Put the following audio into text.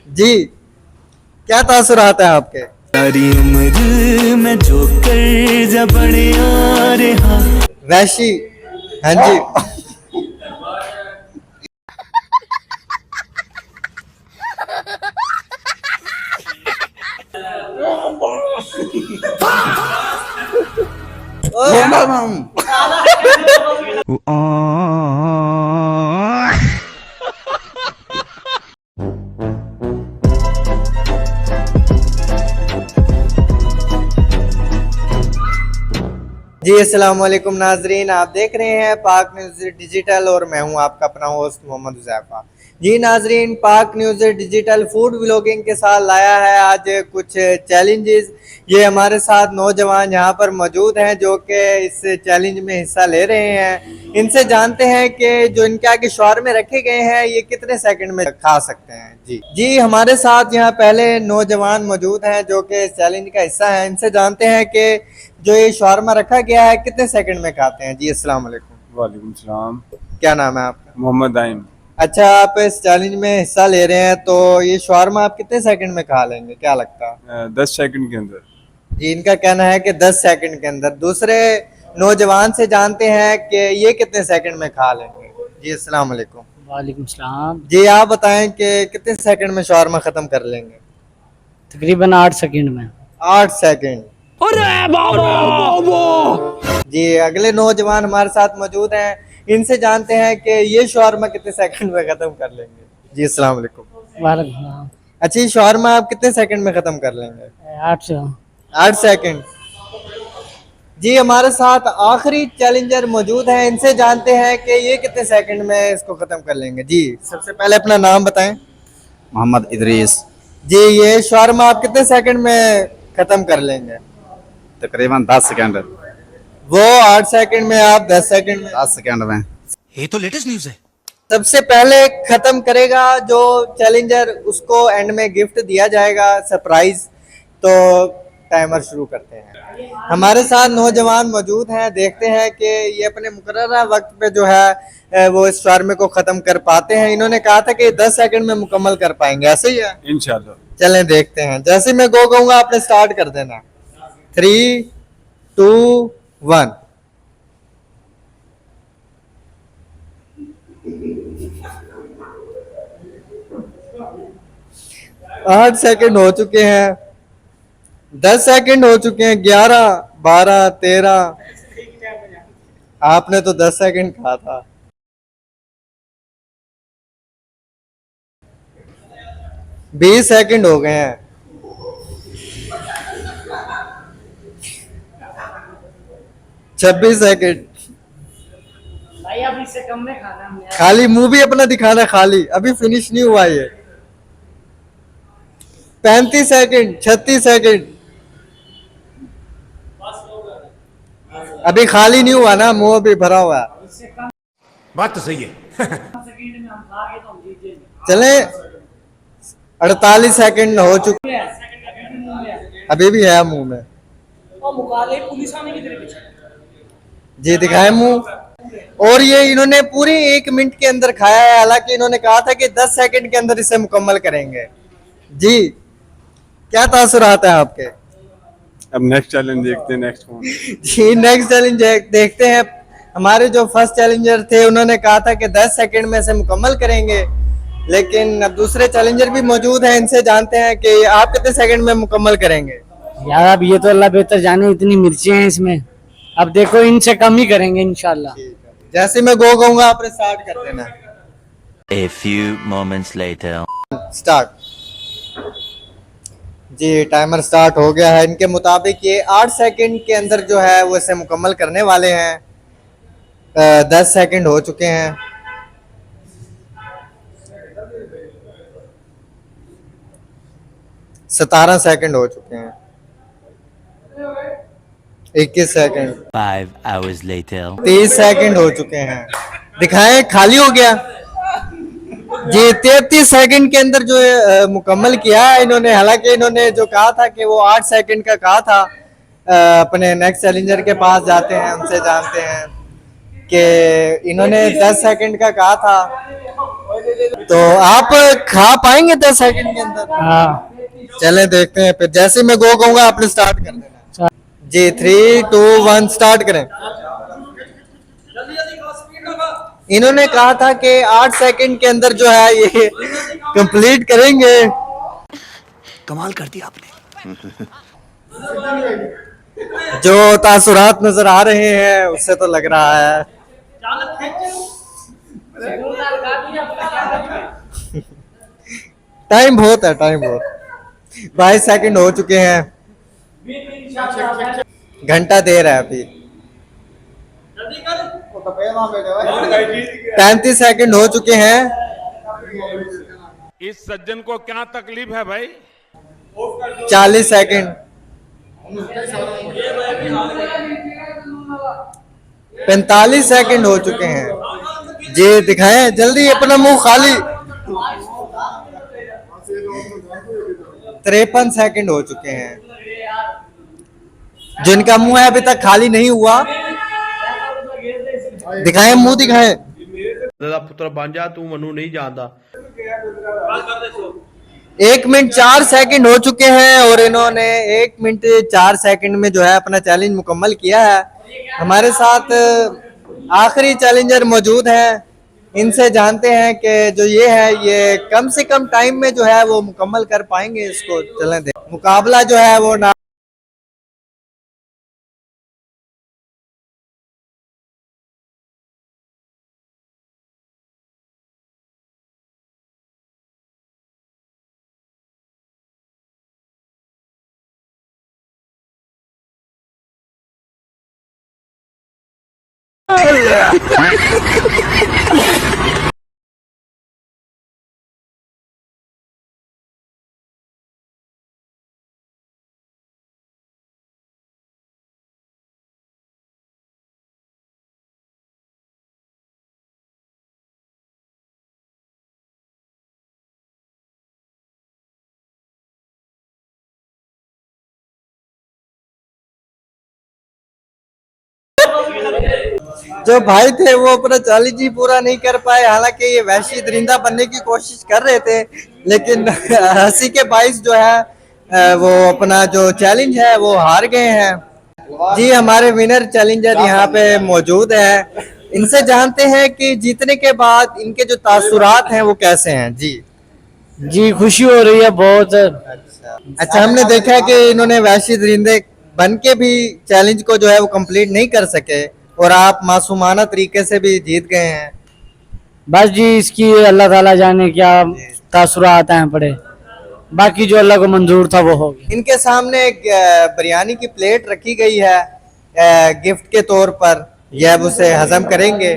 जी, क्या तासुरात है आपके? सारी उम्र में जो कर्जा बड़े आ रहा। वैशी, हाँ जी। जी अस्सलाम वालेकुम नाजरीन, आप देख रहे हैं पाक न्यूज़ डिजिटल और मैं हूं आपका अपना होस्ट मोहम्मद हुज़ैफा। जी नाजरीन, पाक न्यूज़ डिजिटल फूड व्लॉगिंग के साथ लाया है आज कुछ चैलेंजेस। ये हमारे साथ नौजवान यहाँ पर मौजूद हैं जो कि इस चैलेंज में हिस्सा ले रहे हैं। इनसे जानते हैं कि जो इनके आगे शॉर्मे रखे गए हैं ये कितने सेकंड में खा सकते हैं। जी हमारे साथ यहाँ पहले नौजवान मौजूद हैं जो कि इस चैलेंज का हिस्सा है। इनसे जानते हैं कि जो ये शॉर्मा रखा गया है कितने सेकंड में खाते हैं। जी अस्सलाम वालेकुम। वालेकुम सलाम। क्या नाम है आपका? मोहम्मद आइम। अच्छा, आप इस चैलेंज में हिस्सा ले रहे हैं तो ये शॉर्मा आप कितने सेकंड में खा लेंगे, क्या लगता है? 10 सेकंड के अंदर। जी, इनका कहना है कि 10 सेकंड के अंदर। दूसरे नौजवान से जानते हैं कि ये कितने सेकंड में खा लेंगे। जी अस्सलाम वालेकुम। वालेकुम सलाम। जी आप बताएं कि कितने सेकंड में शॉर्मा खत्म कर लेंगे? तकरीबन 8 सेकंड में। 8 सेकंड। जी अगले नौजवान हमारे साथ मौजूद हैं, इनसे जानते हैं कि ये शॉर्मा कितने सेकंड में खत्म कर लेंगे। जी अस्सलाम वालेकुम। वालेकुम सलाम। अच्छा, ये शॉर्मा आप कितने सेकंड में खत्म कर लेंगे? 8 से 8 सेकंड। जी हमारे साथ आखिरी चैलेंजर मौजूद हैं, इनसे जानते हैं कि ये कितने सेकंड में इसको खत्म कर लेंगे। जी सबसे पहले अपना नाम बताएं। मोहम्मद इदरीस। जी ये शॉर्मा आप कितने सेकंड में खत्म कर लेंगे? तकरीबन 10 सेकंड। वो 8 सेकंड में, आप 10 सेकंड में। 10 सेकंड में। ये तो लेटेस्ट न्यूज़ है। सबसे पहले खत्म करेगा जो चैलेंजर, उसको एंड में गिफ्ट दिया जाएगा सरप्राइज। तो टाइमर शुरू करते हैं। हमारे साथ नौजवान मौजूद हैं, देखते हैं कि ये अपने मुकर्ररा वक्त पे जो है वो इस शॉर्मे को खत्म कर पाते हैं। इन्होंने कहा था कि 10 सेकंड में मुकम्मल कर पाएंगे, ऐसे ही है? इंशाल्लाह। चलें देखते हैं। जैसे मैं गो कहूंगा आपने स्टार्ट कर देना। 3, 2, 1। 8 सेकंड हो चुके हैं, 10 सेकंड हो चुके हैं, 11, 12, 13। आपने तो 10 सेकंड कहा था। 20 सेकंड हो गए हैं। 26 सेकंड। भाई अब इससे कम में खाना हमने। खाली मुंह भी अपना दिखाना, खाली अभी फिनिश नहीं हुआ ये। 35 सेकंड, 36 सेकंड। अभी खाली नहीं हुआ ना, मुंह भी भरा हुआ है। बात तो सही है। सेकंड में हम खा के तो हम जीत जाएंगे। चले 48 सेकंड हो चुके, अभी भी है मुंह में। और मुकाले पुलिस आने की तेरे पीछे। जी दिखाए मुंह। और ये इन्होंने पूरी 1 मिनट के अंदर खाया है, हालांकि इन्होंने कहा था कि 10 सेकंड के अंदर इसे मुकम्मल करेंगे। जी क्या तासुरात है आपके? अब नेक्स्ट चैलेंज देखते हैं। नेक्स्ट कौन? जी नेक्स्ट चैलेंज देखते हैं। हमारे जो फर्स्ट चैलेंजर थे उन्होंने कहा था कि 10 सेकंड में से मुकम्मल करेंगे, लेकिन अब दूसरे चैलेंजर भी मौजूद हैं, इनसे जानते हैं कि आप कितने सेकंड में मुकम्मल करेंगे। यार अब ये तो अल्लाह बेहतर जाने, इतनी मिर्ची हैं इसमें। अब देखो इनसे कम ही करेंगे इंशाल्लाह। जैसे मैं गो कहूंगा आपने स्टार्ट कर देना। A few moments later. Start. जी टाइमर स्टार्ट हो गया है। इनके मुताबिक ये 8 सेकंड के अंदर जो है वो इसे मुकम्मल करने वाले हैं। 10 सेकंड हो चुके हैं। 17 सेकंड हो चुके हैं। 21 सेकंड। 5 hours later. 30 सेकंड हो चुके हैं। दिखाएं, खाली हो गया। जी 33 सेकंड के अंदर जो मुकम्मल किया है इन्होंने। हालांकि इन्होंने जो कहा था कि वो 8 सेकंड का कहा था। अपने नेक्स्ट चैलेंजर के पास जाते हैं, उनसे जानते हैं कि इन्होंने 10 सेकंड का कहा था। तो आप खा पाएंगे 10 सेकंड के अंदर? हाँ। चले देखते हैं फिर, जैसे मैं गो कहूंगा आपने स्टार्ट कर देना। जी 3 2 1 स्टार्ट करें। इन्होंने कहा था कि 8 सेकंड के अंदर जो है ये कंप्लीट करेंगे। कमाल कर दिया आपने। जो तासुरात नजर आ रहे हैं उससे तो लग रहा है टाइम बहुत है, टाइम बहुत। 22 सेकंड हो चुके हैं, घंटा देर है अभी। 35 सेकंड हो चुके हैं। इस सज्जन को क्या तकलीफ है भाई? 40 सेकंड, 45 सेकंड हो चुके हैं। जी दिखाएं जल्दी अपना मुंह खाली। 53 सेकंड हो चुके हैं। जिनका मुंह है अभी तक खाली नहीं हुआ, दिखाएं, मुंह दिखाएं। ਦਾ ਪੁੱਤਰ ਬਣ ਜਾ ਤੂੰ ਮੈਨੂੰ ਨਹੀਂ ਜਾਣਦਾ 1 मिनट 4 सेकंड हो चुके हैं और इन्होंने 1 मिनट 4 सेकंड में जो है अपना चैलेंज मुकम्मल किया है। हमारे साथ आखिरी चैलेंजर मौजूद हैं, इनसे जानते हैं कि जो ये है ये कम से कम टाइम में जो है वो मुकम्मल कर पाएंगे इसको। चलें देख, मुकाबला जो है वो ना जो भाई थे वो अपना चैलेंज ही पूरा नहीं कर पाए। हालांकि ये वहशी दरिंदा बनने की कोशिश कर रहे थे, लेकिन हंसी के बाइस जो है वो अपना जो चैलेंज है वो हार गए हैं। जी हमारे विनर चैलेंजर यहाँ पे मौजूद है, इनसे जानते हैं कि जीतने के बाद इनके जो तासुरात हैं वो कैसे हैं। जी जी खुशी हो रही है बहुत। अच्छा, हमने देखा है कि इन्होंने वहशी दरिंदे बन के भी चैलेंज को जो है वो कंप्लीट नहीं कर सके और आप मासूमाना तरीके से भी जीत गए हैं। बस जी इसकी अल्लाह ताला जाने क्या तासुरात हैं पड़े, बाकी जो अल्लाह को मंजूर था वो हो गया। इनके सामने एक बिरयानी की प्लेट रखी गई है गिफ्ट के तौर पर, यह अब उसे हजम करेंगे।